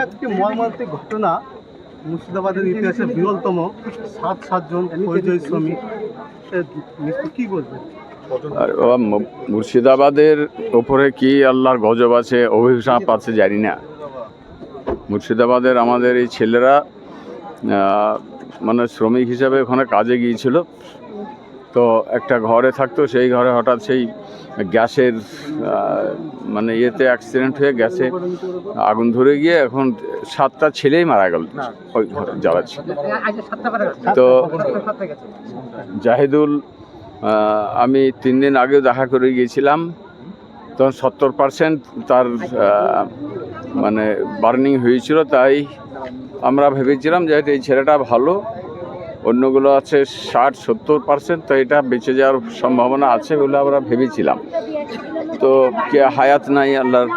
একটি মর্মান্তিক ঘটনা মুর্শিদাবাদের ইতিহাসে বিরলতম 7 জন পরিযায়ী শ্রমিক কি বলবেন? মুর্শিদাবাদের ওপরে কি আল্লাহর গজব আছে, অভিশাপ আছে জানি না। মুর্শিদাবাদের আমাদের এই ছেলেরা মানে শ্রমিক হিসাবে ওখানে কাজে গিয়েছিল, তো একটা ঘরে থাকতো, সেই ঘরে হঠাৎ সেই গ্যাসের মানে ইয়েতে অ্যাক্সিডেন্ট হয়ে গ্যাসে আগুন ধরে গিয়ে এখন 7টা ছেলেই মারা গেল ওই ঘরে যাওয়া ছিল। তো জাহিদুল আমি 3 দিন আগেও দেখা করে গিয়েছিলাম, তখন 70% তার মানে বার্নিং হয়েছিল। তাই আমরা ভেবেছিলাম যে এই ছেলেটা ভালো, অন্যগুলো আছে 60-70%, তো এটা বেঁচে যাওয়ার সম্ভাবনা আছে বলে আমরা ভেবেছিলাম। তো কে হায়াত নাই, আল্লাহর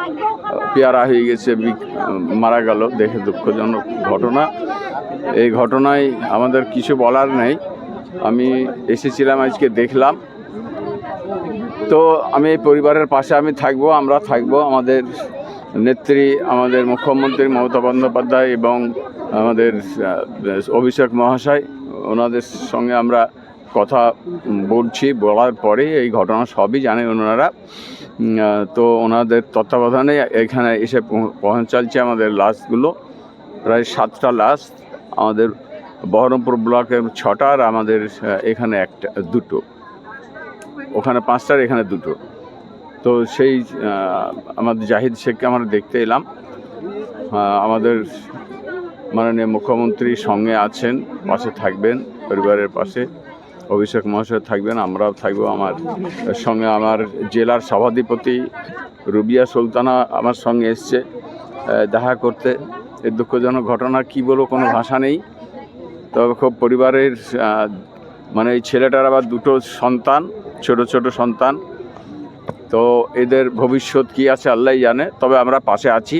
পেয়ারা হয়ে গেছে, মারা গেল। দেখে দুঃখজনক ঘটনা। এই ঘটনায় আমাদের কিছু বলার নেই। আমি এসেছিলাম, আজকে দেখলাম। তো আমি এই পরিবারের পাশে আমি থাকবো, আমরা থাকবো। আমাদের নেত্রী, আমাদের মুখ্যমন্ত্রী মমতা বন্দ্যোপাধ্যায় এবং আমাদের অভিষেক মহাশয়, ওনাদের সঙ্গে আমরা কথা বলছি। বলার পরে এই ঘটনা সবই জানেন ওনারা। তো ওনাদের তত্ত্বাবধানে এখানে এসে পৌঁছাচ্ছে আমাদের লাশগুলো, প্রায় 7টা লাশ। আমাদের বহরমপুর ব্লকের 6টা, আর আমাদের এখানে 2টো, ওখানে 5টার, এখানে 2টো। তো সেই আমাদের জাহিদ শেখকে আমরা দেখতে এলাম। আমাদের মাননীয় মুখ্যমন্ত্রীর সঙ্গে আছেন, পাশে থাকবেন, পরিবারের পাশে অভিষেক মহাশয় থাকবেন, আমরাও থাকবো। আমার সঙ্গে আমার জেলার সভাধিপতি রুবিয়া সুলতানা আমার সঙ্গে এসছে দেখা করতে। এই দুঃখজনক ঘটনা কি বলবো, কোনো ভাষা নেই। তবে খুব পরিবারের মানে এই ছেলেটার আবার 2টো সন্তান, ছোট ছোট সন্তান। তো এদের ভবিষ্যৎ কি আছে আল্লাহই জানে। তবে আমরা পাশে আছি,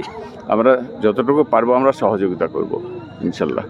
আমরা যতটুকু পারবো আমরা সহযোগিতা করব ইনশাল্লাহ।